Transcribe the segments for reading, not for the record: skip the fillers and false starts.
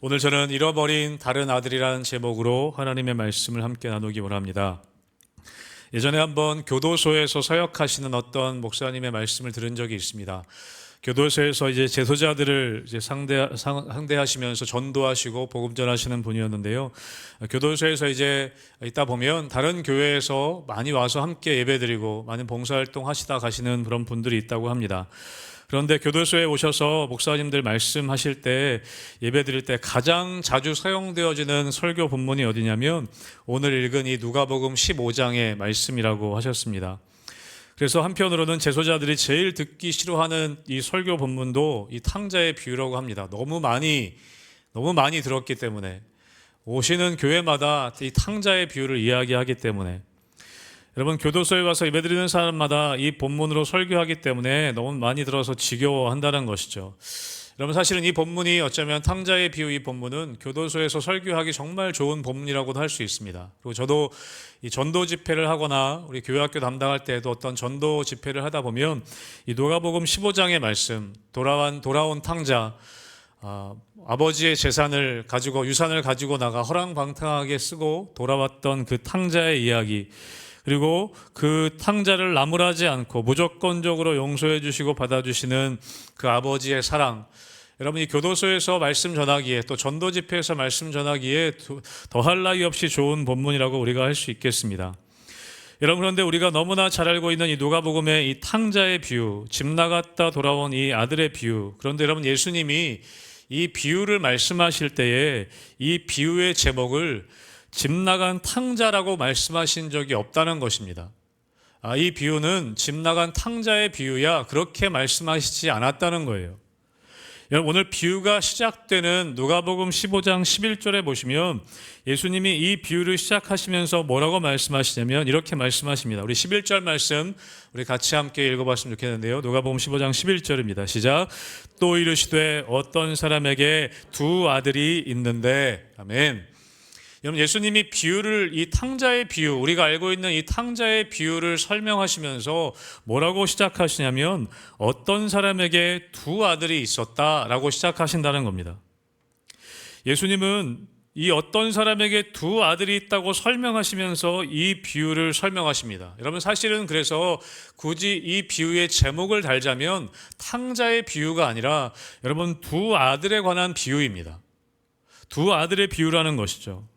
오늘 저는 잃어버린 다른 아들이라는 제목으로 하나님의 말씀을 함께 나누기 원합니다. 예전에 한번 교도소에서 사역하시는 어떤 목사님의 말씀을 들은 적이 있습니다. 교도소에서 이제 재소자들을 상대하시면서 전도하시고 복음 전하시는 분이었는데요. 교도소에서 이제 있다 보면 다른 교회에서 많이 와서 함께 예배드리고 많은 봉사활동 하시다 가시는 그런 분들이 있다고 합니다. 그런데 교도소에 오셔서 목사님들 말씀하실 때, 예배 드릴 때 가장 자주 사용되어지는 설교 본문이 어디냐면 오늘 읽은 이 누가복음 15장의 말씀이라고 하셨습니다. 그래서 한편으로는 재소자들이 제일 듣기 싫어하는 이 설교 본문도 이 탕자의 비유라고 합니다. 너무 많이 들었기 때문에, 오시는 교회마다 이 탕자의 비유를 이야기하기 때문에, 여러분, 교도소에 가서 예배드리는 사람마다 이 본문으로 설교하기 때문에 너무 많이 들어서 지겨워한다는 것이죠. 여러분, 사실은 이 본문이 어쩌면 탕자의 비유, 이 본문은 교도소에서 설교하기 정말 좋은 본문이라고도 할 수 있습니다. 그리고 저도 이 전도 집회를 하거나 우리 교회학교 담당할 때에도 어떤 전도 집회를 하다 보면 이 누가복음 15장의 말씀, 돌아온 탕자, 아버지의 재산을 가지고, 유산을 가지고 나가 허랑방탕하게 쓰고 돌아왔던 그 탕자의 이야기, 그리고 그 탕자를 나무라지 않고 무조건적으로 용서해 주시고 받아주시는 그 아버지의 사랑, 여러분, 이 교도소에서 말씀 전하기에, 또 전도 집회에서 말씀 전하기에 더할 나위 없이 좋은 본문이라고 우리가 할 수 있겠습니다. 여러분, 그런데 우리가 너무나 잘 알고 있는 이 누가복음의 이 탕자의 비유, 집 나갔다 돌아온 이 아들의 비유, 그런데 여러분, 예수님이 이 비유를 말씀하실 때에 이 비유의 제목을 집 나간 탕자라고 말씀하신 적이 없다는 것입니다. 이 비유는 집 나간 탕자의 비유야, 그렇게 말씀하시지 않았다는 거예요. 여러분, 오늘 비유가 시작되는 누가복음 15장 11절에 보시면 예수님이 이 비유를 시작하시면서 뭐라고 말씀하시냐면 이렇게 말씀하십니다. 우리 11절 말씀 우리 같이 함께 읽어봤으면 좋겠는데요. 누가복음 15장 11절입니다. 시작. 또 이르시되 어떤 사람에게 두 아들이 있는데, 아멘. 여러분, 예수님이 비유를, 이 탕자의 비유, 우리가 알고 있는 이 탕자의 비유를 설명하시면서 뭐라고 시작하시냐면 어떤 사람에게 두 아들이 있었다라고 시작하신다는 겁니다. 예수님은 이 어떤 사람에게 두 아들이 있다고 설명하시면서 이 비유를 설명하십니다. 여러분, 사실은 그래서 굳이 이 비유의 제목을 달자면 탕자의 비유가 아니라 여러분, 두 아들에 관한 비유입니다. 두 아들의 비유라는 것이죠.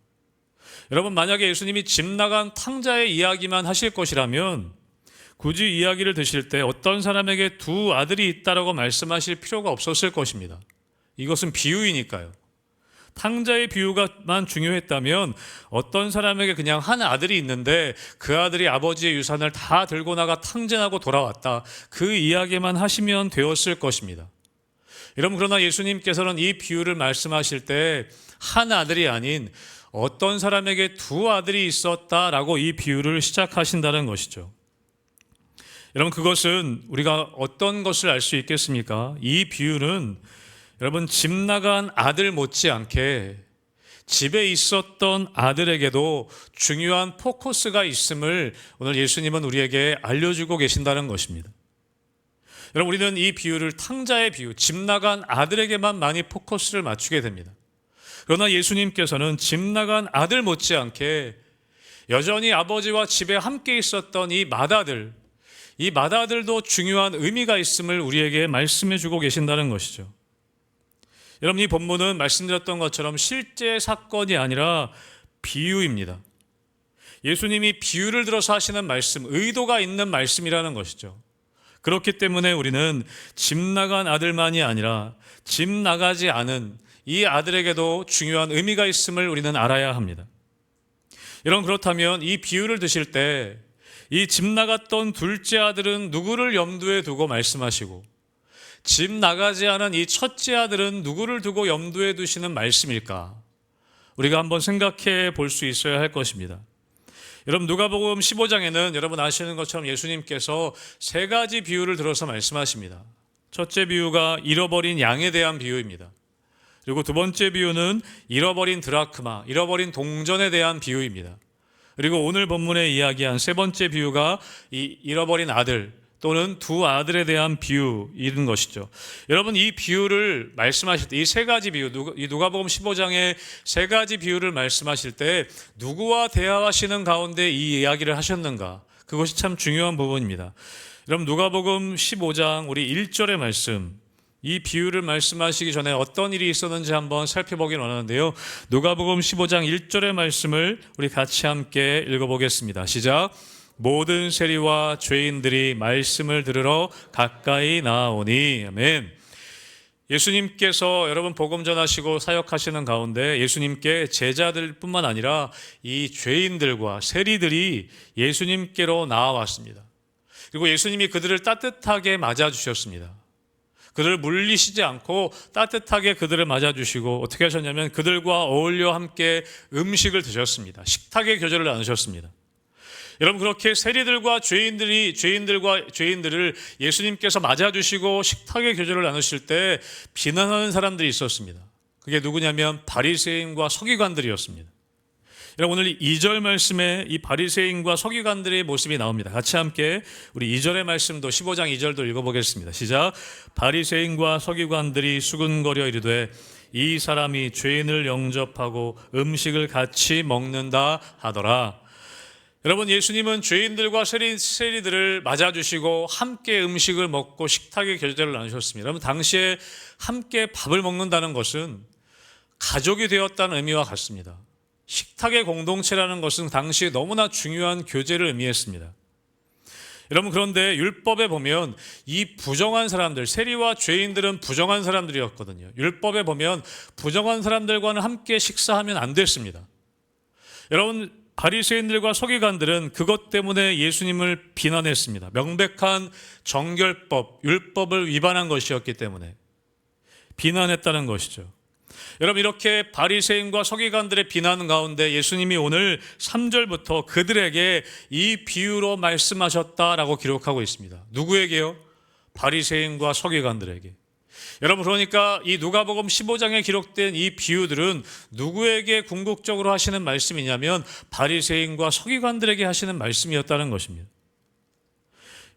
여러분, 만약에 예수님이 집 나간 탕자의 이야기만 하실 것이라면 굳이 이야기를 드실 때 어떤 사람에게 두 아들이 있다라고 말씀하실 필요가 없었을 것입니다. 이것은 비유이니까요. 탕자의 비유가만 중요했다면 어떤 사람에게 그냥 한 아들이 있는데 그 아들이 아버지의 유산을 다 들고 나가 탕진하고 돌아왔다, 그 이야기만 하시면 되었을 것입니다. 여러분, 그러나 예수님께서는 이 비유를 말씀하실 때 한 아들이 아닌 어떤 사람에게 두 아들이 있었다라고 이 비유를 시작하신다는 것이죠. 여러분, 그것은 우리가 어떤 것을 알 수 있겠습니까? 이 비유는 여러분, 집 나간 아들 못지않게 집에 있었던 아들에게도 중요한 포커스가 있음을 오늘 예수님은 우리에게 알려주고 계신다는 것입니다. 여러분, 우리는 이 비유를 탕자의 비유, 집 나간 아들에게만 많이 포커스를 맞추게 됩니다. 그러나 예수님께서는 집 나간 아들 못지않게 여전히 아버지와 집에 함께 있었던 이 맏아들도 중요한 의미가 있음을 우리에게 말씀해 주고 계신다는 것이죠. 여러분, 이 본문은 말씀드렸던 것처럼 실제 사건이 아니라 비유입니다. 예수님이 비유를 들어서 하시는 말씀, 의도가 있는 말씀이라는 것이죠. 그렇기 때문에 우리는 집 나간 아들만이 아니라 집 나가지 않은 이 아들에게도 중요한 의미가 있음을 우리는 알아야 합니다. 여러분, 그렇다면 이 비유를 드실 때 이 집 나갔던 둘째 아들은 누구를 염두에 두고 말씀하시고 집 나가지 않은 이 첫째 아들은 누구를 두고 염두에 두시는 말씀일까? 우리가 한번 생각해 볼 수 있어야 할 것입니다. 여러분, 누가복음 15장에는 여러분 아시는 것처럼 예수님께서 세 가지 비유를 들어서 말씀하십니다. 첫째 비유가 잃어버린 양에 대한 비유입니다. 그리고 두 번째 비유는 잃어버린 드라크마, 잃어버린 동전에 대한 비유입니다. 그리고 오늘 본문에 이야기한 세 번째 비유가 이 잃어버린 아들, 또는 두 아들에 대한 비유인 것이죠. 여러분, 이 비유를 말씀하실 때 이 세 가지 비유, 이 누가복음 15장의 세 가지 비유를 말씀하실 때 누구와 대화하시는 가운데 이 이야기를 하셨는가? 그것이 참 중요한 부분입니다. 여러분, 누가복음 15장 우리 1절의 말씀, 이 비유를 말씀하시기 전에 어떤 일이 있었는지 한번 살펴보긴 원하는데요. 누가복음 15장 1절의 말씀을 우리 같이 함께 읽어보겠습니다. 시작. 모든 세리와 죄인들이 말씀을 들으러 가까이 나아오니. 아멘. 예수님께서 여러분 복음 전하시고 사역하시는 가운데 예수님께 제자들뿐만 아니라 이 죄인들과 세리들이 예수님께로 나아왔습니다. 그리고 예수님이 그들을 따뜻하게 맞아주셨습니다. 그들을 물리시지 않고 따뜻하게 그들을 맞아주시고 어떻게 하셨냐면 그들과 어울려 함께 음식을 드셨습니다. 식탁의 교제를 나누셨습니다. 여러분, 그렇게 세리들과 죄인들을 예수님께서 맞아주시고 식탁의 교제를 나누실 때 비난하는 사람들이 있었습니다. 그게 누구냐면 바리새인과 서기관들이었습니다. 여러분, 오늘 2절 말씀에 이 바리새인과 서기관들의 모습이 나옵니다. 같이 함께 우리 2절의 말씀도 15장 2절도 읽어보겠습니다. 시작. 바리새인과 서기관들이 수군거려 이르되 이 사람이 죄인을 영접하고 음식을 같이 먹는다 하더라. 여러분, 예수님은 죄인들과 세리들을 맞아주시고 함께 음식을 먹고 식탁의 교제를 나누셨습니다. 여러분, 당시에 함께 밥을 먹는다는 것은 가족이 되었다는 의미와 같습니다. 식탁의 공동체라는 것은 당시에 너무나 중요한 교제를 의미했습니다. 여러분, 그런데 율법에 보면 이 부정한 사람들, 세리와 죄인들은 부정한 사람들이었거든요. 율법에 보면 부정한 사람들과는 함께 식사하면 안 됐습니다. 여러분, 바리새인들과 서기관들은 그것 때문에 예수님을 비난했습니다. 명백한 정결법, 율법을 위반한 것이었기 때문에 비난했다는 것이죠. 여러분, 이렇게 바리새인과 서기관들의 비난 가운데 예수님이 오늘 3절부터 그들에게 이 비유로 말씀하셨다라고 기록하고 있습니다. 누구에게요? 바리새인과 서기관들에게. 여러분, 그러니까 이 누가복음 15장에 기록된 이 비유들은 누구에게 궁극적으로 하시는 말씀이냐면 바리새인과 서기관들에게 하시는 말씀이었다는 것입니다.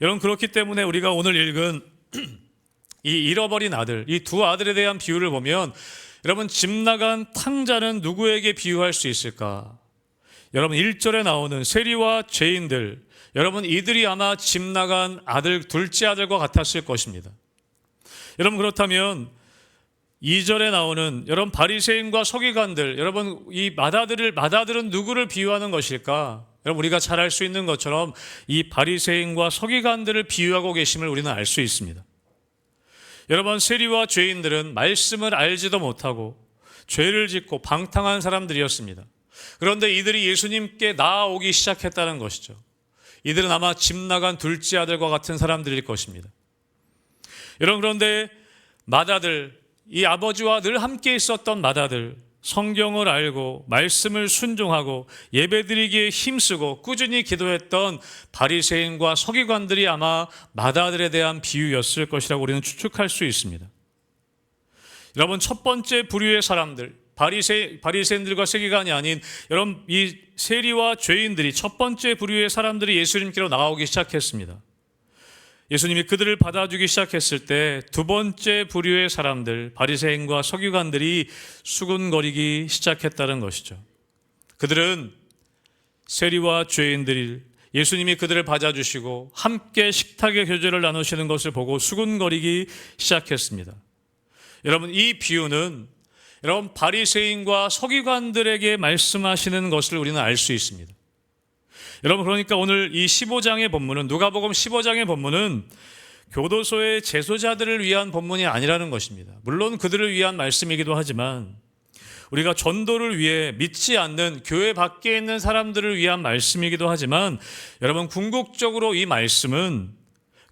여러분, 그렇기 때문에 우리가 오늘 읽은 이 잃어버린 아들, 이 두 아들에 대한 비유를 보면 여러분, 집 나간 탕자는 누구에게 비유할 수 있을까? 여러분, 1절에 나오는 세리와 죄인들, 여러분, 이들이 아마 집 나간 아들, 둘째 아들과 같았을 것입니다. 여러분, 그렇다면 2절에 나오는 여러분 바리새인과 서기관들, 여러분 이 마다들은 누구를 비유하는 것일까? 여러분, 우리가 잘 알 수 있는 것처럼 이 바리새인과 서기관들을 비유하고 계심을 우리는 알 수 있습니다. 여러분, 세리와 죄인들은 말씀을 알지도 못하고 죄를 짓고 방탕한 사람들이었습니다. 그런데 이들이 예수님께 나아오기 시작했다는 것이죠. 이들은 아마 집 나간 둘째 아들과 같은 사람들일 것입니다. 여러분, 그런데 마다들, 이 아버지와 늘 함께 있었던 마다들, 성경을 알고 말씀을 순종하고 예배드리기에 힘쓰고 꾸준히 기도했던 바리새인과 서기관들이 아마 마다들에 대한 비유였을 것이라고 우리는 추측할 수 있습니다. 여러분, 첫 번째 부류의 사람들, 바리새인들과 서기관이 아닌 여러분 이 세리와 죄인들이 첫 번째 부류의 사람들이 예수님께로 나오기 시작했습니다. 예수님이 그들을 받아주기 시작했을 때 두 번째 부류의 사람들, 바리새인과 서기관들이 수군거리기 시작했다는 것이죠. 그들은 세리와 죄인들이 예수님이 그들을 받아주시고 함께 식탁의 교제를 나누시는 것을 보고 수군거리기 시작했습니다. 여러분, 이 비유는 여러분 바리새인과 서기관들에게 말씀하시는 것을 우리는 알 수 있습니다. 여러분, 그러니까 오늘 이 15장의 본문은, 누가복음 15장의 본문은 교도소의 재소자들을 위한 본문이 아니라는 것입니다. 물론 그들을 위한 말씀이기도 하지만 우리가 전도를 위해 믿지 않는 교회 밖에 있는 사람들을 위한 말씀이기도 하지만 여러분, 궁극적으로 이 말씀은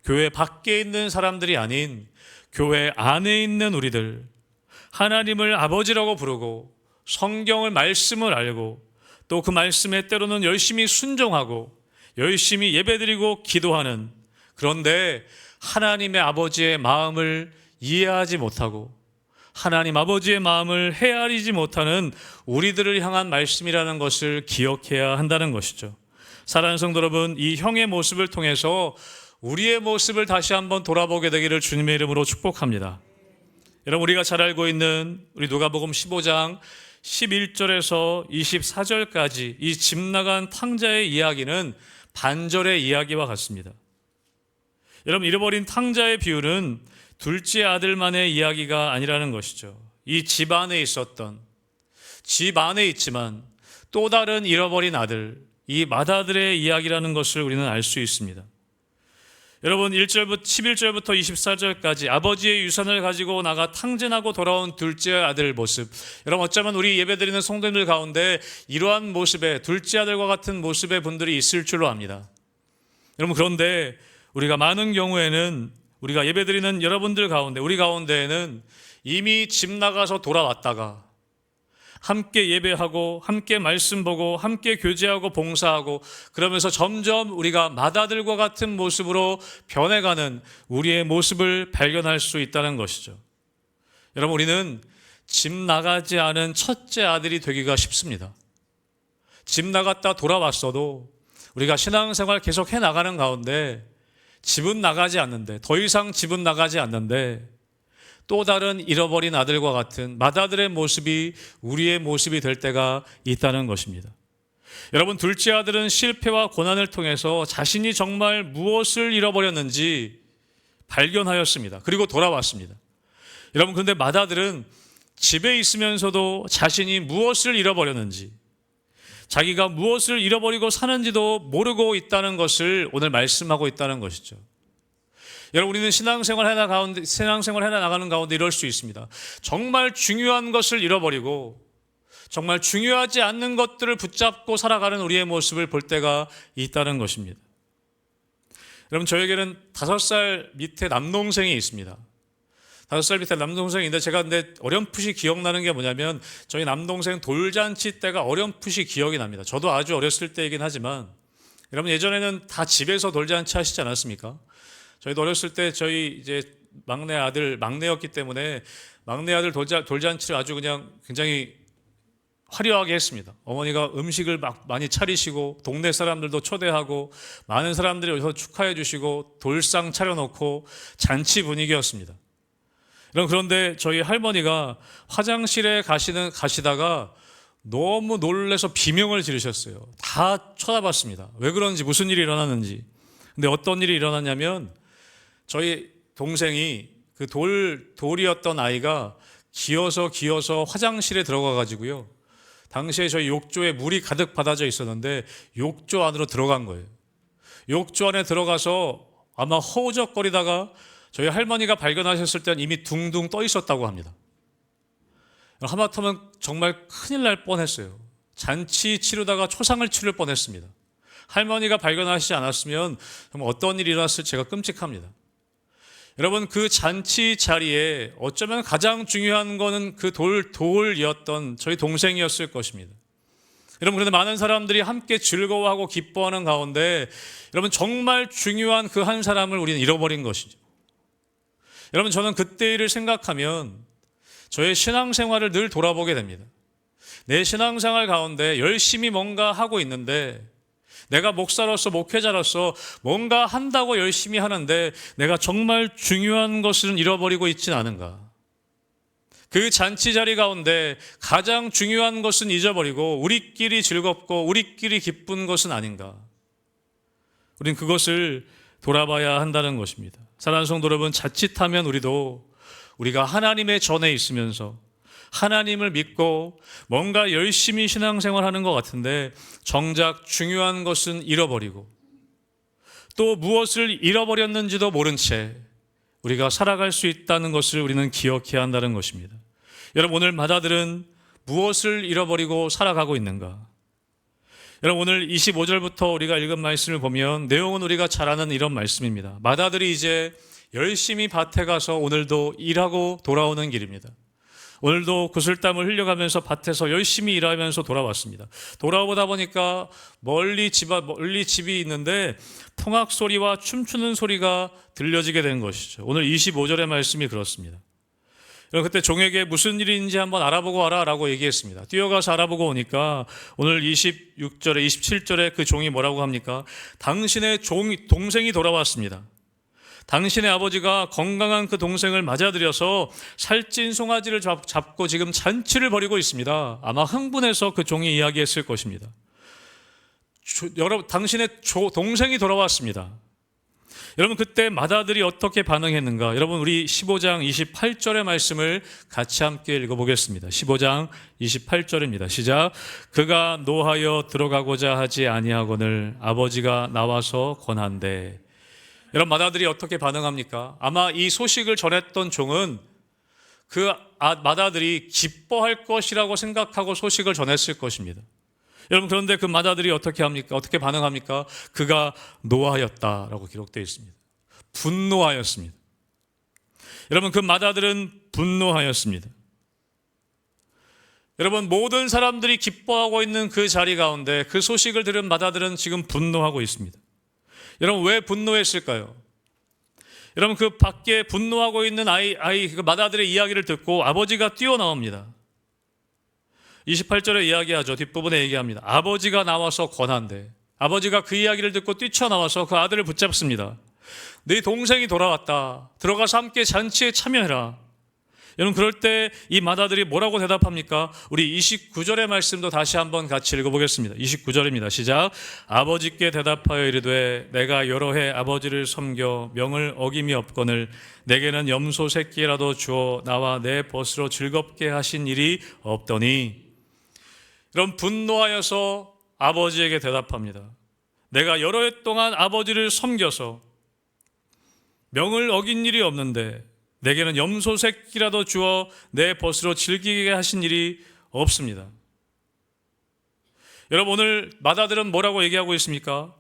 교회 밖에 있는 사람들이 아닌 교회 안에 있는 우리들, 하나님을 아버지라고 부르고 성경을 말씀을 알고 또 그 말씀에 때로는 열심히 순종하고 열심히 예배드리고 기도하는, 그런데 하나님의 아버지의 마음을 이해하지 못하고 하나님 아버지의 마음을 헤아리지 못하는 우리들을 향한 말씀이라는 것을 기억해야 한다는 것이죠. 사랑하는 성도 여러분, 이 형의 모습을 통해서 우리의 모습을 다시 한번 돌아보게 되기를 주님의 이름으로 축복합니다. 여러분, 우리가 잘 알고 있는 우리 누가복음 15장 11절에서 24절까지 이 집 나간 탕자의 이야기는 반절의 이야기와 같습니다. 여러분, 잃어버린 탕자의 비유는 둘째 아들만의 이야기가 아니라는 것이죠. 이 집 안에 있었던, 집 안에 있지만 또 다른 잃어버린 아들, 이 맏아들의 이야기라는 것을 우리는 알 수 있습니다. 여러분, 11절부터 24절까지 아버지의 유산을 가지고 나가 탕진하고 돌아온 둘째 아들 모습. 여러분, 어쩌면 우리 예배드리는 성도님들 가운데 이러한 모습의 둘째 아들과 같은 모습의 분들이 있을 줄로 압니다. 여러분, 그런데 우리가 많은 경우에는 우리가 예배드리는 여러분들 가운데, 우리 가운데에는 이미 집 나가서 돌아왔다가 함께 예배하고 함께 말씀 보고 함께 교제하고 봉사하고 그러면서 점점 우리가 맏아들과 같은 모습으로 변해가는 우리의 모습을 발견할 수 있다는 것이죠. 여러분, 우리는 집 나가지 않은 첫째 아들이 되기가 쉽습니다. 집 나갔다 돌아왔어도 우리가 신앙생활 계속 해나가는 가운데 집은 나가지 않는데, 더 이상 집은 나가지 않는데 또 다른 잃어버린 아들과 같은 맏아들의 모습이 우리의 모습이 될 때가 있다는 것입니다. 여러분, 둘째 아들은 실패와 고난을 통해서 자신이 정말 무엇을 잃어버렸는지 발견하였습니다. 그리고 돌아왔습니다. 여러분, 그런데 맏아들은 집에 있으면서도 자신이 무엇을 잃어버렸는지, 자기가 무엇을 잃어버리고 사는지도 모르고 있다는 것을 오늘 말씀하고 있다는 것이죠. 여러분, 우리는 신앙생활 해나 나가는 가운데 이럴 수 있습니다. 정말 중요한 것을 잃어버리고 정말 중요하지 않는 것들을 붙잡고 살아가는 우리의 모습을 볼 때가 있다는 것입니다. 여러분, 저에게는 5살 밑에 남동생이 있습니다. 5살 밑에 남동생인데 제가 근데 어렴풋이 기억나는 게 뭐냐면 저희 남동생 돌잔치 때가 어렴풋이 기억이 납니다. 저도 아주 어렸을 때이긴 하지만 여러분, 예전에는 다 집에서 돌잔치 하시지 않았습니까? 저희도 어렸을 때 저희 이제 막내였기 때문에 막내 아들 돌잔치를 아주 그냥 굉장히 화려하게 했습니다. 어머니가 음식을 막 많이 차리시고 동네 사람들도 초대하고 많은 사람들이 여기서 축하해 주시고 돌상 차려놓고 잔치 분위기였습니다. 그런데 저희 할머니가 화장실에 가시다가 너무 놀라서 비명을 지르셨어요. 다 쳐다봤습니다. 왜 그런지, 무슨 일이 일어났는지. 근데 어떤 일이 일어났냐면 저희 동생이 그 돌이었던 아이가 기어서 화장실에 들어가 가지고요. 당시에 저희 욕조에 물이 가득 받아져 있었는데 욕조 안으로 들어간 거예요. 욕조 안에 들어가서 아마 허우적거리다가 저희 할머니가 발견하셨을 때는 이미 둥둥 떠 있었다고 합니다. 하마터면 정말 큰일 날 뻔했어요. 잔치 치르다가 초상을 치를 뻔했습니다. 할머니가 발견하시지 않았으면 정말 어떤 일이 일어났을지 제가 끔찍합니다. 여러분, 그 잔치 자리에 어쩌면 가장 중요한 거는 그 돌이었던 저희 동생이었을 것입니다. 여러분, 그런데 많은 사람들이 함께 즐거워하고 기뻐하는 가운데 여러분, 정말 중요한 그 한 사람을 우리는 잃어버린 것이죠. 여러분, 저는 그때 일을 생각하면 저의 신앙생활을 늘 돌아보게 됩니다. 내 신앙생활 가운데 열심히 뭔가 하고 있는데 내가 목사로서 목회자로서 뭔가 한다고 열심히 하는데 내가 정말 중요한 것은 잃어버리고 있지는 않은가? 그 잔치 자리 가운데 가장 중요한 것은 잊어버리고 우리끼리 즐겁고 우리끼리 기쁜 것은 아닌가? 우린 그것을 돌아봐야 한다는 것입니다. 사랑하는 성도 여러분, 자칫하면 우리가 하나님의 전에 있으면서 하나님을 믿고 뭔가 열심히 신앙생활하는 것 같은데 정작 중요한 것은 잃어버리고 또 무엇을 잃어버렸는지도 모른 채 우리가 살아갈 수 있다는 것을 우리는 기억해야 한다는 것입니다. 여러분, 오늘 맏아들은 무엇을 잃어버리고 살아가고 있는가? 여러분, 오늘 25절부터 우리가 읽은 말씀을 보면 내용은 우리가 잘 아는 이런 말씀입니다. 맏아들이 이제 열심히 밭에 가서 오늘도 일하고 돌아오는 길입니다. 오늘도 구슬땀을 흘려가면서 밭에서 열심히 일하면서 돌아왔습니다. 돌아오다 보니까 멀리 집이 있는데 풍악 소리와 춤추는 소리가 들려지게 된 것이죠. 오늘 25절의 말씀이 그렇습니다. 그때 종에게 무슨 일인지 한번 알아보고 와라라고 얘기했습니다. 뛰어가서 알아보고 오니까 오늘 26절에 27절에 그 종이 뭐라고 합니까? 당신의 동생이 돌아왔습니다. 당신의 아버지가 건강한 그 동생을 맞아들여서 살찐 송아지를 잡고 지금 잔치를 벌이고 있습니다. 아마 흥분해서 그 종이 이야기했을 것입니다. 여러분, 당신의 동생이 돌아왔습니다. 여러분, 그때 맏아들이 어떻게 반응했는가? 여러분, 우리 15장 28절의 말씀을 같이 함께 읽어보겠습니다. 15장 28절입니다. 시작. 그가 노하여 들어가고자 하지 아니하거늘 아버지가 나와서 권한대. 여러분, 맏아들이 어떻게 반응합니까? 아마 이 소식을 전했던 종은 그 맏아들이 기뻐할 것이라고 생각하고 소식을 전했을 것입니다. 여러분, 그런데 그 맏아들이 어떻게 합니까? 어떻게 반응합니까? 그가 노하였다라고 기록되어 있습니다. 분노하였습니다. 여러분, 그 맏아들은 분노하였습니다. 여러분, 모든 사람들이 기뻐하고 있는 그 자리 가운데 그 소식을 들은 맏아들은 지금 분노하고 있습니다. 여러분, 왜 분노했을까요? 여러분, 그 밖에 분노하고 있는 그 맏아들의 이야기를 듣고 아버지가 뛰어나옵니다. 28절에 이야기하죠. 뒷부분에 얘기합니다. 아버지가 나와서 권한대. 아버지가 그 이야기를 듣고 뛰쳐나와서 그 아들을 붙잡습니다. 네 동생이 돌아왔다. 들어가서 함께 잔치에 참여해라. 여러분, 그럴 때 이 맏아들이 뭐라고 대답합니까? 우리 29절의 말씀도 다시 한번 같이 읽어보겠습니다. 29절입니다. 시작. 아버지께 대답하여 이르되 내가 여러 해 아버지를 섬겨 명을 어김이 없거늘 내게는 염소 새끼라도 주어 나와 내 벗으로 즐겁게 하신 일이 없더니. 여러분, 분노하여서 아버지에게 대답합니다. 내가 여러 해 동안 아버지를 섬겨서 명을 어긴 일이 없는데 내게는 염소 새끼라도 주어 내 벗으로 즐기게 하신 일이 없습니다. 여러분, 오늘 맏아들은 뭐라고 얘기하고 있습니까?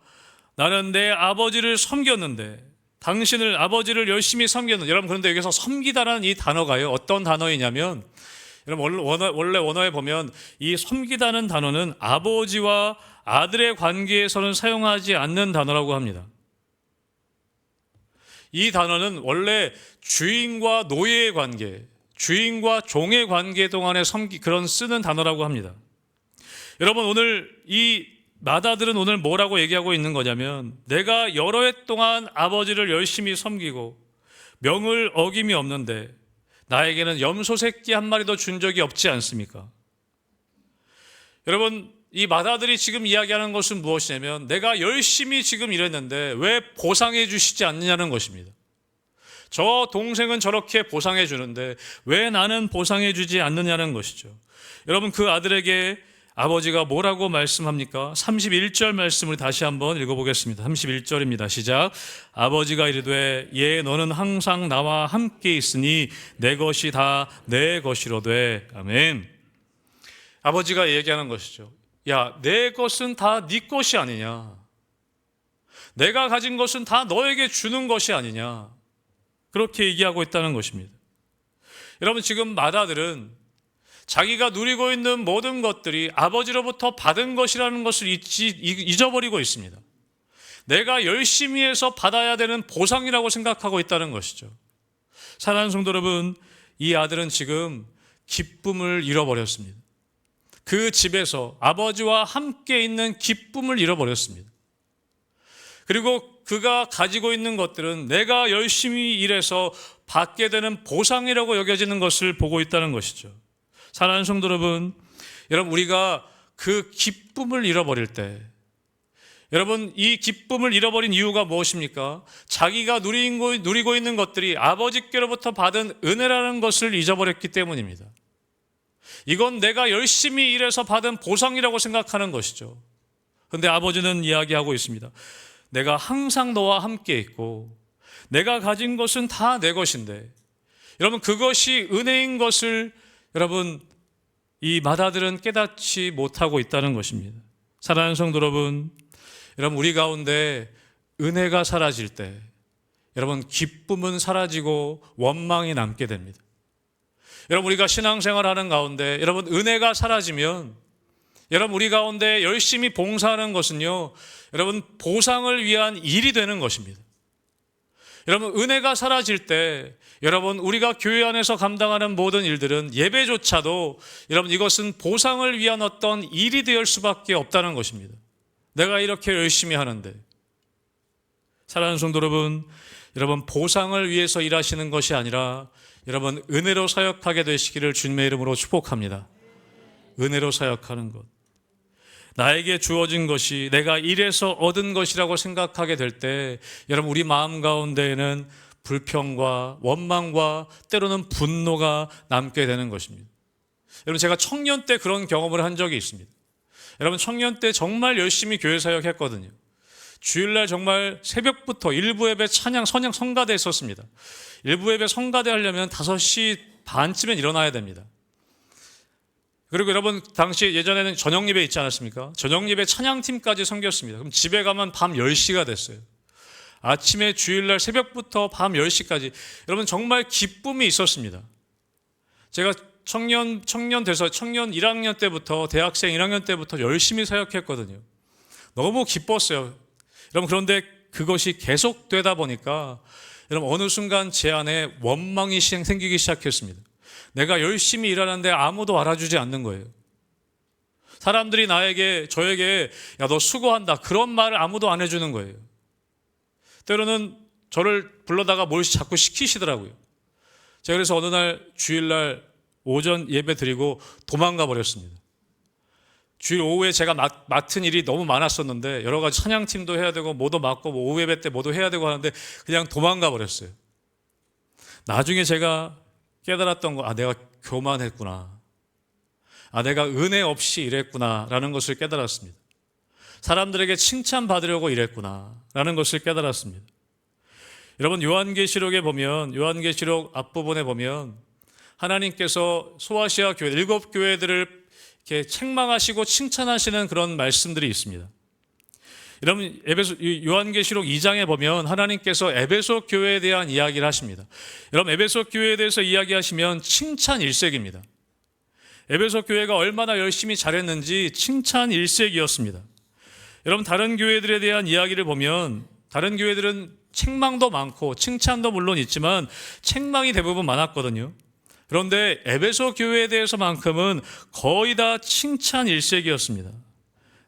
나는 내 아버지를 섬겼는데, 당신을 아버지를 열심히 섬겼는데. 여러분, 그런데 여기서 섬기다라는 이 단어가요, 어떤 단어이냐면, 여러분, 원래 원어에 보면 이 섬기다는 단어는 아버지와 아들의 관계에서는 사용하지 않는 단어라고 합니다. 이 단어는 원래 주인과 노예의 관계, 주인과 종의 관계 동안에 그런 쓰는 단어라고 합니다. 여러분, 오늘 이 맏아들은 오늘 뭐라고 얘기하고 있는 거냐면, 내가 여러 해 동안 아버지를 열심히 섬기고 명을 어김이 없는데 나에게는 염소 새끼 한 마리도 준 적이 없지 않습니까? 여러분, 이 맏아들이 지금 이야기하는 것은 무엇이냐면, 내가 열심히 지금 일했는데 왜 보상해 주시지 않느냐는 것입니다. 저 동생은 저렇게 보상해 주는데 왜 나는 보상해 주지 않느냐는 것이죠. 여러분, 그 아들에게 아버지가 뭐라고 말씀합니까? 31절 말씀을 다시 한번 읽어보겠습니다. 31절입니다. 시작. 아버지가 이르되 예 너는 항상 나와 함께 있으니 내 것이 다 내 것이로 돼. 아멘. 아버지가 얘기하는 것이죠. 야, 내 것은 다 네 것이 아니냐. 내가 가진 것은 다 너에게 주는 것이 아니냐. 그렇게 얘기하고 있다는 것입니다. 여러분, 지금 맏아들은 자기가 누리고 있는 모든 것들이 아버지로부터 받은 것이라는 것을 잊어버리고 있습니다. 내가 열심히 해서 받아야 되는 보상이라고 생각하고 있다는 것이죠. 사랑하는 성도 여러분, 이 아들은 지금 기쁨을 잃어버렸습니다. 그 집에서 아버지와 함께 있는 기쁨을 잃어버렸습니다. 그리고 그가 가지고 있는 것들은 내가 열심히 일해서 받게 되는 보상이라고 여겨지는 것을 보고 있다는 것이죠. 사랑하는 성도 여러분, 우리가 그 기쁨을 잃어버릴 때, 여러분, 이 기쁨을 잃어버린 이유가 무엇입니까? 자기가 누리고 있는 것들이 아버지께로부터 받은 은혜라는 것을 잊어버렸기 때문입니다. 이건 내가 열심히 일해서 받은 보상이라고 생각하는 것이죠. 그런데 아버지는 이야기하고 있습니다. 내가 항상 너와 함께 있고 내가 가진 것은 다 내 것인데, 여러분, 그것이 은혜인 것을 여러분, 이 맏아들은 깨닫지 못하고 있다는 것입니다. 사랑하는 성도 여러분, 우리 가운데 은혜가 사라질 때 여러분, 기쁨은 사라지고 원망이 남게 됩니다. 여러분, 우리가 신앙생활하는 가운데 여러분, 은혜가 사라지면 여러분, 우리 가운데 열심히 봉사하는 것은요, 여러분, 보상을 위한 일이 되는 것입니다. 여러분, 은혜가 사라질 때 여러분, 우리가 교회 안에서 감당하는 모든 일들은 예배조차도 여러분, 이것은 보상을 위한 어떤 일이 될 수밖에 없다는 것입니다. 내가 이렇게 열심히 하는데. 사랑하는 성도 여러분, 여러분 보상을 위해서 일하시는 것이 아니라 여러분 은혜로 사역하게 되시기를 주님의 이름으로 축복합니다. 은혜로 사역하는 것. 나에게 주어진 것이 내가 일해서 얻은 것이라고 생각하게 될 때 여러분 우리 마음 가운데에는 불평과 원망과 때로는 분노가 남게 되는 것입니다. 여러분 제가 청년 때 그런 경험을 한 적이 있습니다. 여러분 청년 때 정말 열심히 교회 사역했거든요. 주일날 정말 새벽부터 일부 예배 찬양 선양 성가대 했었습니다. 일부 예배 성가대 하려면 5시 반쯤엔 일어나야 됩니다. 그리고 여러분 당시 예전에는 저녁 예배 있지 않았습니까? 저녁 예배 찬양팀까지 섬겼습니다. 그럼 집에 가면 밤 10시가 됐어요. 아침에 주일날 새벽부터 밤 10시까지 여러분 정말 기쁨이 있었습니다. 제가 청년 돼서 청년 1학년 때부터 대학생 1학년 때부터 열심히 사역했거든요. 너무 기뻤어요. 여러분 그런데 그것이 계속되다 보니까 여러분 어느 순간 제 안에 원망이 생기기 시작했습니다. 내가 열심히 일하는데 아무도 알아주지 않는 거예요. 사람들이 저에게 야, 너 수고한다 그런 말을 아무도 안 해주는 거예요. 때로는 저를 불러다가 뭘 자꾸 시키시더라고요. 제가 그래서 어느 날 주일날 오전 예배 드리고 도망가 버렸습니다. 주일 오후에 제가 맡은 일이 너무 많았었는데 여러 가지 찬양팀도 해야 되고 뭐도 맡고 뭐 오후 예배 때 뭐도 해야 되고 하는데 그냥 도망가 버렸어요. 나중에 제가 깨달았던 거, 내가 교만했구나. 내가 은혜 없이 일했구나 라는 것을 깨달았습니다. 사람들에게 칭찬받으려고 일했구나 라는 것을 깨달았습니다. 여러분 요한계시록에 보면 요한계시록 앞부분에 보면 하나님께서 소아시아 교회 7교회들을 이렇게 책망하시고 칭찬하시는 그런 말씀들이 있습니다. 여러분 요한계시록 2장에 보면 하나님께서 에베소 교회에 대한 이야기를 하십니다. 여러분 에베소 교회에 대해서 이야기하시면 칭찬 일색입니다. 에베소 교회가 얼마나 열심히 잘했는지 칭찬 일색이었습니다. 여러분 다른 교회들에 대한 이야기를 보면 다른 교회들은 책망도 많고 칭찬도 물론 있지만 책망이 대부분 많았거든요. 그런데 에베소 교회에 대해서만큼은 거의 다 칭찬 일색이었습니다.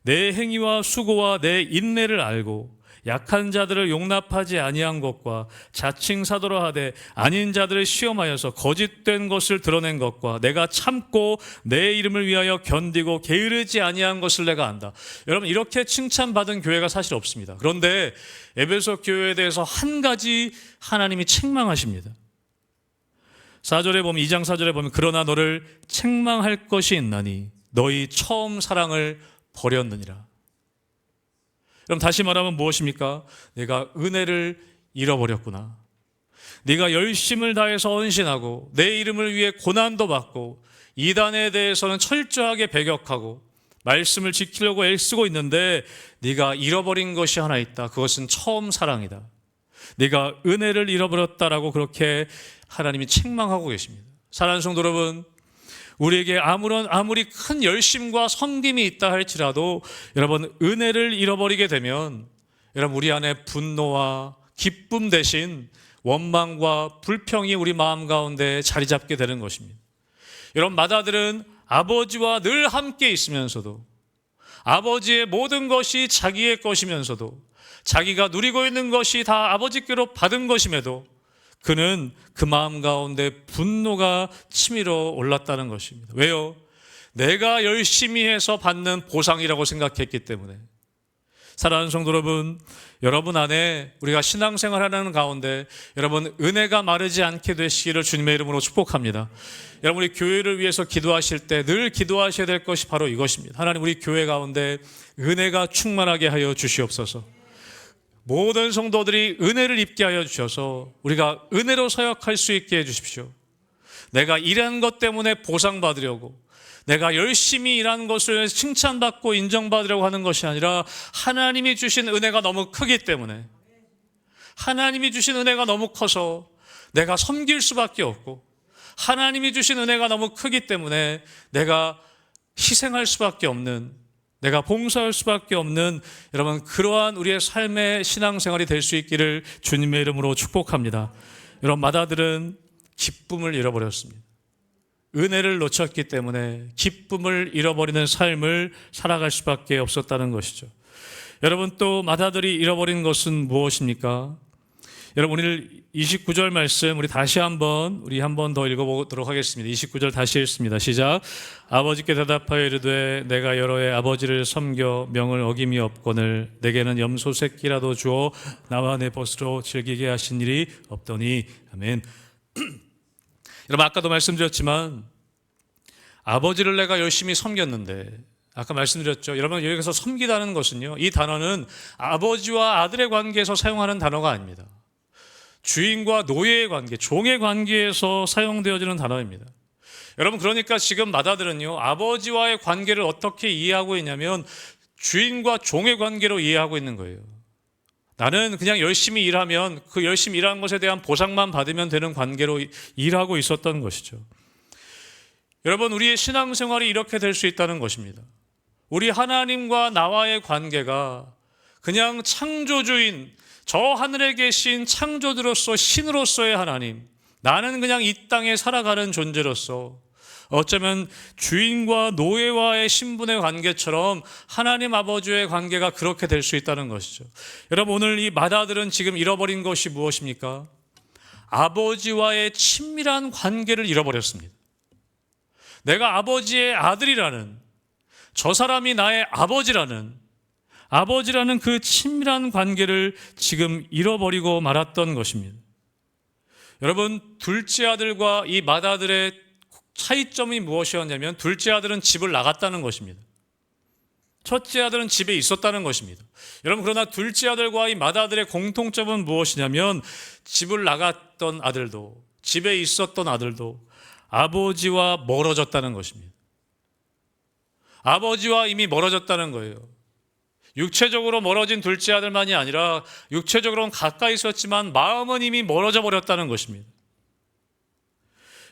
내 행위와 수고와 내 인내를 알고 약한 자들을 용납하지 아니한 것과 자칭 사도라 하되 아닌 자들을 시험하여서 거짓된 것을 드러낸 것과 내가 참고 내 이름을 위하여 견디고 게으르지 아니한 것을 내가 안다. 여러분 이렇게 칭찬받은 교회가 사실 없습니다. 그런데 에베소 교회에 대해서 한 가지 하나님이 책망하십니다. 4절에 보면 2장 4절에 보면 그러나 너를 책망할 것이 있나니 너희 처음 사랑을 버렸느니라. 그럼 다시 말하면 무엇입니까? 내가 은혜를 잃어버렸구나. 네가 열심을 다해서 헌신하고 내 이름을 위해 고난도 받고 이단에 대해서는 철저하게 배격하고 말씀을 지키려고 애쓰고 있는데 네가 잃어버린 것이 하나 있다. 그것은 처음 사랑이다. 네가 은혜를 잃어버렸다라고 그렇게 하나님이 책망하고 계십니다. 사랑하는 성도 여러분, 우리에게 아무리 큰 열심과 섬김이 있다 할지라도 여러분 은혜를 잃어버리게 되면 여러분 우리 안에 분노와 기쁨 대신 원망과 불평이 우리 마음 가운데 자리 잡게 되는 것입니다. 여러분 맏아들은 아버지와 늘 함께 있으면서도 아버지의 모든 것이 자기의 것이면서도 자기가 누리고 있는 것이 다 아버지께로 받은 것임에도 그는 그 마음 가운데 분노가 치밀어 올랐다는 것입니다. 왜요? 내가 열심히 해서 받는 보상이라고 생각했기 때문에. 사랑하는 성도 여러분, 여러분 안에 우리가 신앙생활하는 가운데 여러분 은혜가 마르지 않게 되시기를 주님의 이름으로 축복합니다. 여러분 우리 교회를 위해서 기도하실 때 늘 기도하셔야 될 것이 바로 이것입니다. 하나님 우리 교회 가운데 은혜가 충만하게 하여 주시옵소서. 모든 성도들이 은혜를 입게 하여 주셔서 우리가 은혜로 사역할 수 있게 해주십시오. 내가 일한 것 때문에 보상받으려고 내가 열심히 일한 것을 칭찬받고 인정받으려고 하는 것이 아니라 하나님이 주신 은혜가 너무 크기 때문에 하나님이 주신 은혜가 너무 커서 내가 섬길 수밖에 없고 하나님이 주신 은혜가 너무 크기 때문에 내가 희생할 수밖에 없는 내가 봉사할 수밖에 없는 여러분 그러한 우리의 삶의 신앙생활이 될 수 있기를 주님의 이름으로 축복합니다. 여러분 맏아들은 기쁨을 잃어버렸습니다. 은혜를 놓쳤기 때문에 기쁨을 잃어버리는 삶을 살아갈 수밖에 없었다는 것이죠. 여러분 또 맏아들이 잃어버린 것은 무엇입니까? 여러분 오늘 29절 말씀 우리 한 번 더 읽어보도록 하겠습니다. 29절 다시 읽습니다. 시작. 아버지께 대답하여 이르되 내가 여러 해 아버지를 섬겨 명을 어김이 없거늘 내게는 염소 새끼라도 주어 나와 내 벗으로 즐기게 하신 일이 없더니. 아멘. 여러분 아까도 말씀드렸지만 아버지를 내가 열심히 섬겼는데, 아까 말씀드렸죠. 여러분 여기서 섬기다는 것은요, 이 단어는 아버지와 아들의 관계에서 사용하는 단어가 아닙니다. 주인과 노예의 관계, 종의 관계에서 사용되어지는 단어입니다. 여러분 그러니까 지금 마다들은요, 아버지와의 관계를 어떻게 이해하고 있냐면 주인과 종의 관계로 이해하고 있는 거예요. 나는 그냥 열심히 일하면 그 열심히 일하는 것에 대한 보상만 받으면 되는 관계로 일하고 있었던 것이죠. 여러분 우리의 신앙생활이 이렇게 될 수 있다는 것입니다. 우리 하나님과 나와의 관계가 그냥 창조주인, 저 하늘에 계신 창조주로서 신으로서의 하나님, 나는 그냥 이 땅에 살아가는 존재로서 어쩌면 주인과 노예와의 신분의 관계처럼 하나님 아버지의 관계가 그렇게 될 수 있다는 것이죠. 여러분 오늘 이 마다들은 지금 잃어버린 것이 무엇입니까? 아버지와의 친밀한 관계를 잃어버렸습니다. 내가 아버지의 아들이라는, 저 사람이 나의 아버지라는 그 친밀한 관계를 지금 잃어버리고 말았던 것입니다. 여러분 둘째 아들과 이 맏아들의 차이점이 무엇이었냐면, 둘째 아들은 집을 나갔다는 것입니다. 첫째 아들은 집에 있었다는 것입니다. 여러분 그러나 둘째 아들과 이 맏아들의 공통점은 무엇이냐면, 집을 나갔던 아들도, 집에 있었던 아들도 아버지와 멀어졌다는 것입니다. 아버지와 이미 멀어졌다는 거예요. 육체적으로 멀어진 둘째 아들만이 아니라 육체적으로는 가까이 있었지만 마음은 이미 멀어져 버렸다는 것입니다.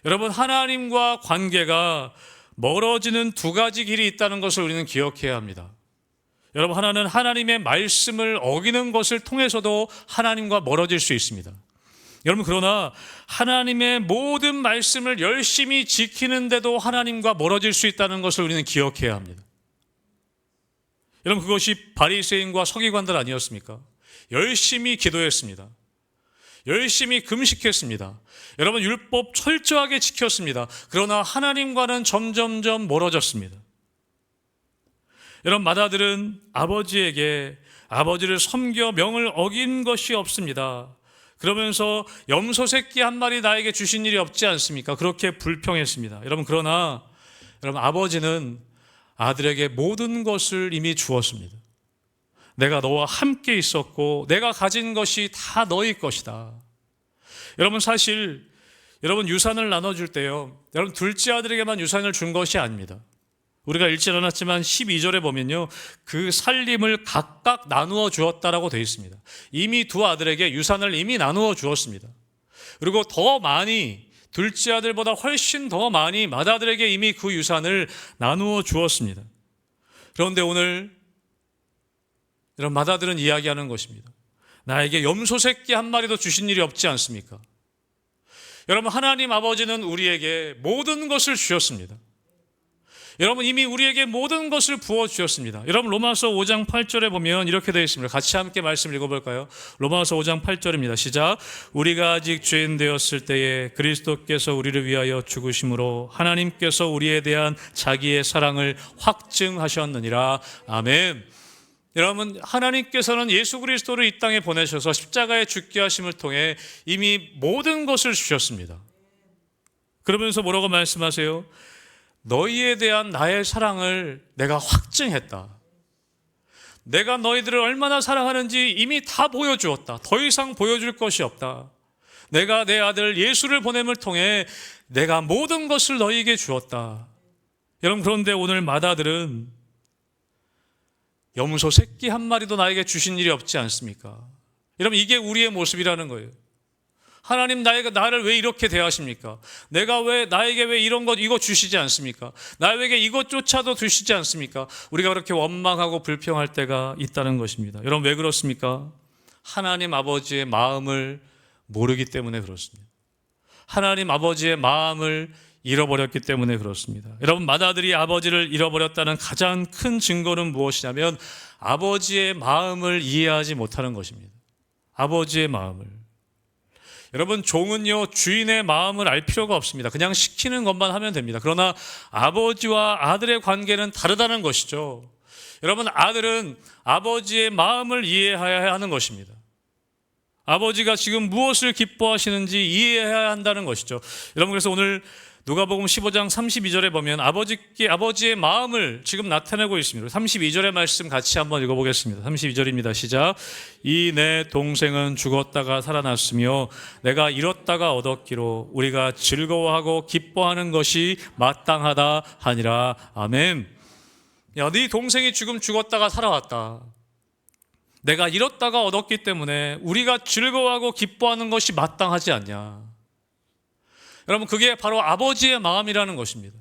여러분 하나님과 관계가 멀어지는 두 가지 길이 있다는 것을 우리는 기억해야 합니다. 여러분 하나는 하나님의 말씀을 어기는 것을 통해서도 하나님과 멀어질 수 있습니다. 여러분 그러나 하나님의 모든 말씀을 열심히 지키는데도 하나님과 멀어질 수 있다는 것을 우리는 기억해야 합니다. 여러분 그것이 바리새인과 서기관들 아니었습니까? 열심히 기도했습니다. 열심히 금식했습니다. 여러분 율법 철저하게 지켰습니다. 그러나 하나님과는 점점점 멀어졌습니다. 여러분 맏아들은 아버지에게 아버지를 섬겨 명을 어긴 것이 없습니다. 그러면서 염소 새끼 한 마리 나에게 주신 일이 없지 않습니까? 그렇게 불평했습니다. 여러분 그러나 여러분 아버지는 아들에게 모든 것을 이미 주었습니다. 내가 너와 함께 있었고 내가 가진 것이 다 너희 것이다. 여러분 사실 여러분 유산을 나눠줄 때요, 여러분 둘째 아들에게만 유산을 준 것이 아닙니다. 우리가 읽지 않았지만 12절에 보면요, 그 살림을 각각 나누어 주었다라고 되어 있습니다. 이미 두 아들에게 유산을 이미 나누어 주었습니다. 그리고 더 많이, 둘째 아들보다 훨씬 더 많이 맏아들에게 이미 그 유산을 나누어 주었습니다. 그런데 오늘 여러분 맏아들은 이야기하는 것입니다. 나에게 염소 새끼 한 마리도 주신 일이 없지 않습니까? 여러분 하나님 아버지는 우리에게 모든 것을 주셨습니다. 여러분 이미 우리에게 모든 것을 부어주셨습니다. 여러분 로마서 5장 8절에 보면 이렇게 되어 있습니다. 같이 함께 말씀을 읽어볼까요? 로마서 5장 8절입니다. 시작. 우리가 아직 죄인 되었을 때에 그리스도께서 우리를 위하여 죽으심으로 하나님께서 우리에 대한 자기의 사랑을 확증하셨느니라. 아멘. 여러분 하나님께서는 예수 그리스도를 이 땅에 보내셔서 십자가에 죽게 하심을 통해 이미 모든 것을 주셨습니다. 그러면서 뭐라고 말씀하세요? 너희에 대한 나의 사랑을 내가 확증했다. 내가 너희들을 얼마나 사랑하는지 이미 다 보여주었다. 더 이상 보여줄 것이 없다. 내가 내 아들 예수를 보냄을 통해 내가 모든 것을 너희에게 주었다. 여러분 그런데 오늘 맏아들은 염소 새끼 한 마리도 나에게 주신 일이 없지 않습니까? 여러분 이게 우리의 모습이라는 거예요. 하나님 나를 왜 이렇게 대하십니까? 나에게 왜 이거 주시지 않습니까? 나에게 이것조차도 주시지 않습니까? 우리가 그렇게 원망하고 불평할 때가 있다는 것입니다. 여러분 왜 그렇습니까? 하나님 아버지의 마음을 모르기 때문에 그렇습니다. 하나님 아버지의 마음을 잃어버렸기 때문에 그렇습니다. 여러분 맏아들이 아버지를 잃어버렸다는 가장 큰 증거는 무엇이냐면 아버지의 마음을 이해하지 못하는 것입니다. 아버지의 마음을. 여러분, 종은요 주인의 마음을 알 필요가 없습니다. 그냥 시키는 것만 하면 됩니다. 그러나 아버지와 아들의 관계는 다르다는 것이죠. 여러분, 아들은 아버지의 마음을 이해해야 하는 것입니다. 아버지가 지금 무엇을 기뻐하시는지 이해해야 한다는 것이죠. 여러분, 그래서 오늘 누가복음 15장 32절에 보면 아버지의 마음을 지금 나타내고 있습니다. 32절의 말씀 같이 한번 읽어보겠습니다. 32절입니다. 시작. 이 내 동생은 죽었다가 살아났으며 내가 잃었다가 얻었기로 우리가 즐거워하고 기뻐하는 것이 마땅하다 하니라. 아멘. 야, 네 동생이 지금 죽었다가 살아왔다. 내가 잃었다가 얻었기 때문에 우리가 즐거워하고 기뻐하는 것이 마땅하지 않냐. 여러분, 그게 바로 아버지의 마음이라는 것입니다.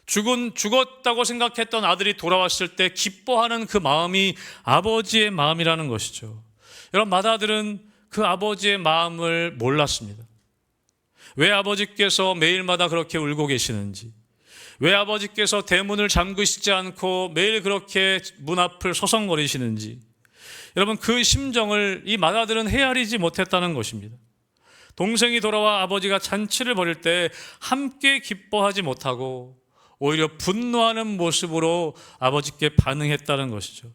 죽었다고 생각했던 아들이 돌아왔을 때 기뻐하는 그 마음이 아버지의 마음이라는 것이죠. 여러분, 맏아들은 그 아버지의 마음을 몰랐습니다. 왜 아버지께서 매일마다 그렇게 울고 계시는지, 왜 아버지께서 대문을 잠그시지 않고 매일 그렇게 문 앞을 서성거리시는지, 여러분, 그 심정을 이 맏아들은 헤아리지 못했다는 것입니다. 동생이 돌아와 아버지가 잔치를 벌일 때 함께 기뻐하지 못하고 오히려 분노하는 모습으로 아버지께 반응했다는 것이죠.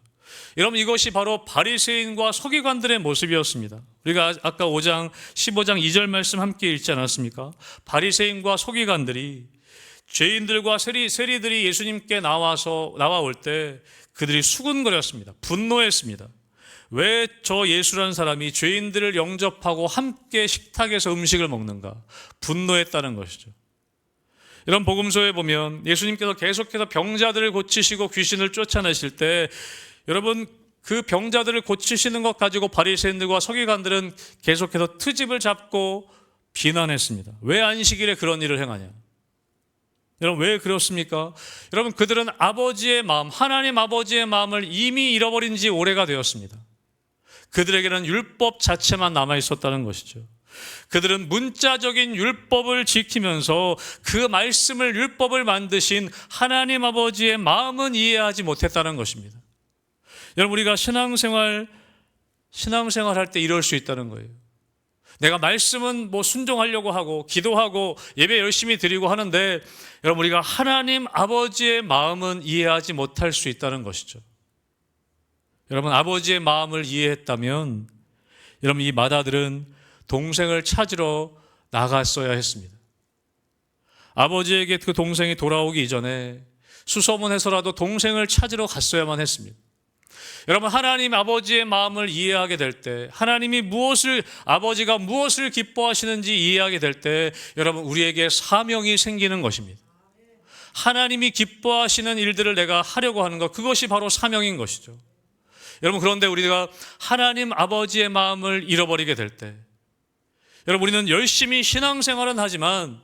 여러분, 이것이 바로 바리새인과 서기관들의 모습이었습니다. 우리가 아까 15장 2절 말씀 함께 읽지 않았습니까? 바리새인과 서기관들이 죄인들과 세리들이 예수님께 나와올 때 그들이 수군거렸습니다. 분노했습니다. 왜 저 예수라는 사람이 죄인들을 영접하고 함께 식탁에서 음식을 먹는가? 분노했다는 것이죠. 이런 복음서에 보면 예수님께서 계속해서 병자들을 고치시고 귀신을 쫓아내실 때 여러분, 그 병자들을 고치시는 것 가지고 바리새인들과 서기관들은 계속해서 트집을 잡고 비난했습니다. 왜 안식일에 그런 일을 행하냐? 여러분, 왜 그렇습니까? 여러분, 그들은 아버지의 마음, 하나님 아버지의 마음을 이미 잃어버린 지 오래가 되었습니다. 그들에게는 율법 자체만 남아 있었다는 것이죠. 그들은 문자적인 율법을 지키면서 그 말씀을, 율법을 만드신 하나님 아버지의 마음은 이해하지 못했다는 것입니다. 여러분, 우리가 신앙생활 할 때 이럴 수 있다는 거예요. 내가 말씀은 순종하려고 하고 기도하고 예배 열심히 드리고 하는데 여러분, 우리가 하나님 아버지의 마음은 이해하지 못할 수 있다는 것이죠. 여러분, 아버지의 마음을 이해했다면 여러분, 이 맏아들은 동생을 찾으러 나갔어야 했습니다. 아버지에게 그 동생이 돌아오기 이전에 수소문해서라도 동생을 찾으러 갔어야만 했습니다. 여러분, 하나님 아버지의 마음을 이해하게 될 때, 아버지가 무엇을 기뻐하시는지 이해하게 될 때 여러분, 우리에게 사명이 생기는 것입니다. 하나님이 기뻐하시는 일들을 내가 하려고 하는 것, 그것이 바로 사명인 것이죠. 여러분, 그런데 우리가 하나님 아버지의 마음을 잃어버리게 될 때 여러분, 우리는 열심히 신앙생활은 하지만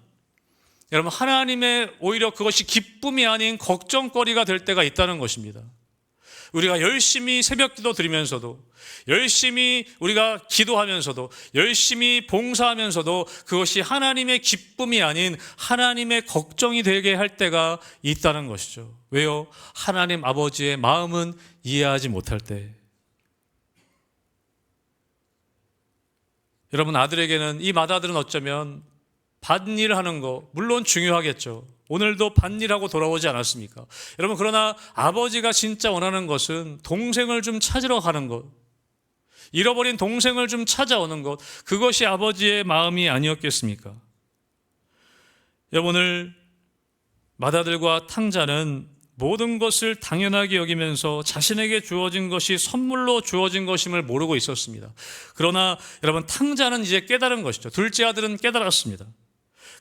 여러분, 하나님의 오히려 그것이 기쁨이 아닌 걱정거리가 될 때가 있다는 것입니다. 우리가 열심히 새벽기도 드리면서도, 열심히 우리가 기도하면서도, 열심히 봉사하면서도 그것이 하나님의 기쁨이 아닌 하나님의 걱정이 되게 할 때가 있다는 것이죠. 왜요? 하나님 아버지의 마음은 이해하지 못할 때. 여러분, 아들에게는, 이 맏아들은 어쩌면 밭일을 하는 거 물론 중요하겠죠. 오늘도 밭일하고 돌아오지 않았습니까? 여러분, 그러나 아버지가 진짜 원하는 것은 동생을 좀 찾으러 가는 것, 잃어버린 동생을 좀 찾아오는 것, 그것이 아버지의 마음이 아니었겠습니까? 여러분, 오늘 맏아들과 탕자는 모든 것을 당연하게 여기면서 자신에게 주어진 것이 선물로 주어진 것임을 모르고 있었습니다. 그러나 여러분, 탕자는 이제 깨달은 것이죠. 둘째 아들은 깨달았습니다.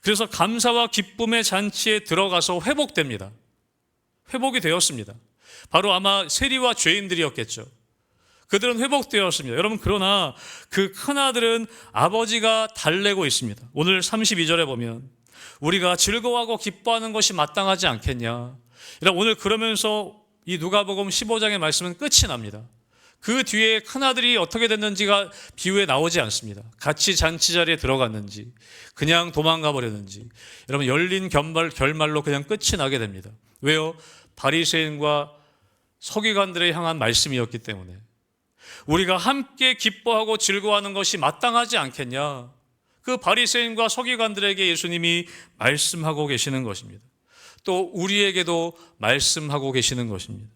그래서 감사와 기쁨의 잔치에 들어가서 회복됩니다. 회복이 되었습니다. 바로 아마 세리와 죄인들이었겠죠. 그들은 회복되었습니다. 여러분, 그러나 그 큰아들은 아버지가 달래고 있습니다. 오늘 32절에 보면 우리가 즐거워하고 기뻐하는 것이 마땅하지 않겠냐. 여러분, 오늘 그러면서 이 누가복음 15장의 말씀은 끝이 납니다. 그 뒤에 큰아들이 어떻게 됐는지가 비유에 나오지 않습니다. 같이 잔치 자리에 들어갔는지, 그냥 도망가 버렸는지, 여러분, 열린 결말로 그냥 끝이 나게 됩니다. 왜요? 바리새인과 서기관들에 향한 말씀이었기 때문에. 우리가 함께 기뻐하고 즐거워하는 것이 마땅하지 않겠냐? 그 바리새인과 서기관들에게 예수님이 말씀하고 계시는 것입니다. 또 우리에게도 말씀하고 계시는 것입니다.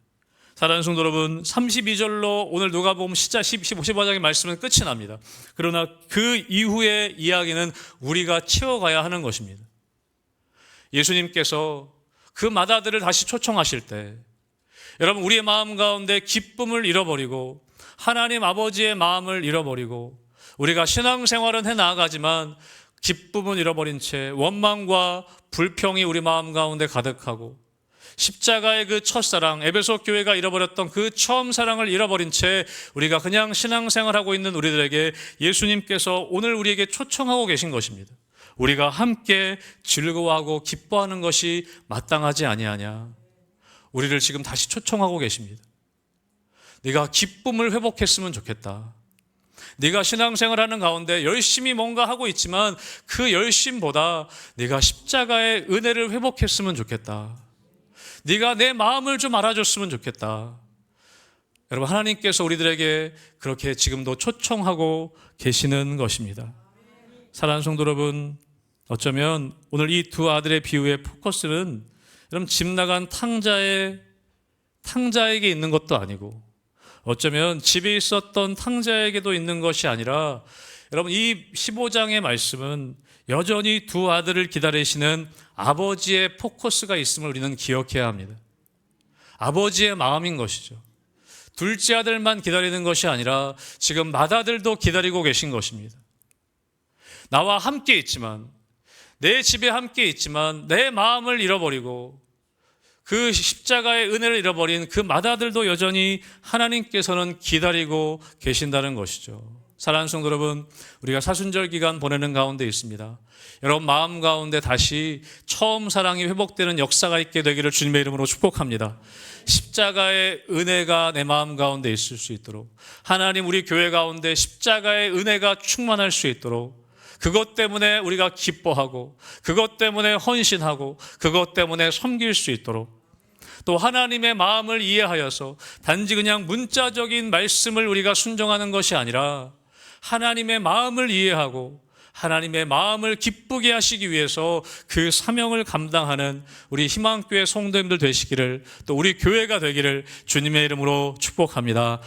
사랑하는 성도 여러분, 32절로 오늘 누가복음 15장의 말씀은 끝이 납니다. 그러나 그 이후의 이야기는 우리가 채워가야 하는 것입니다. 예수님께서 그 마다들을 다시 초청하실 때, 여러분, 우리의 마음 가운데 기쁨을 잃어버리고 하나님 아버지의 마음을 잃어버리고 우리가 신앙생활은 해나가지만 기쁨은 잃어버린 채 원망과 불평이 우리 마음 가운데 가득하고 십자가의 그 첫사랑, 에베소 교회가 잃어버렸던 그 처음 사랑을 잃어버린 채 우리가 그냥 신앙생활하고 있는 우리들에게 예수님께서 오늘 우리에게 초청하고 계신 것입니다. 우리가 함께 즐거워하고 기뻐하는 것이 마땅하지 아니하냐. 우리를 지금 다시 초청하고 계십니다. 네가 기쁨을 회복했으면 좋겠다. 네가 신앙생활하는 가운데 열심히 뭔가 하고 있지만 그 열심보다 네가 십자가의 은혜를 회복했으면 좋겠다. 네가 내 마음을 좀 알아줬으면 좋겠다. 여러분, 하나님께서 우리들에게 그렇게 지금도 초청하고 계시는 것입니다. 사랑하는 성도 여러분, 어쩌면 오늘 이 두 아들의 비유의 포커스는 여러분 집 나간 탕자에게 있는 것도 아니고 어쩌면 집에 있었던 탕자에게도 있는 것이 아니라 여러분 이 15장의 말씀은 여전히 두 아들을 기다리시는 아버지의 포커스가 있음을 우리는 기억해야 합니다. 아버지의 마음인 것이죠. 둘째 아들만 기다리는 것이 아니라 지금 맏아들도 기다리고 계신 것입니다. 나와 함께 있지만, 내 집에 함께 있지만 내 마음을 잃어버리고 그 십자가의 은혜를 잃어버린 그 맏아들도 여전히 하나님께서는 기다리고 계신다는 것이죠. 사랑하는 성도 여러분, 우리가 사순절 기간 보내는 가운데 있습니다. 여러분 마음 가운데 다시 처음 사랑이 회복되는 역사가 있게 되기를 주님의 이름으로 축복합니다. 십자가의 은혜가 내 마음 가운데 있을 수 있도록, 하나님 우리 교회 가운데 십자가의 은혜가 충만할 수 있도록, 그것 때문에 우리가 기뻐하고 그것 때문에 헌신하고 그것 때문에 섬길 수 있도록, 또 하나님의 마음을 이해하여서 단지 그냥 문자적인 말씀을 우리가 순종하는 것이 아니라 하나님의 마음을 이해하고 하나님의 마음을 기쁘게 하시기 위해서 그 사명을 감당하는 우리 희망교회 성도님들 되시기를, 또 우리 교회가 되기를 주님의 이름으로 축복합니다.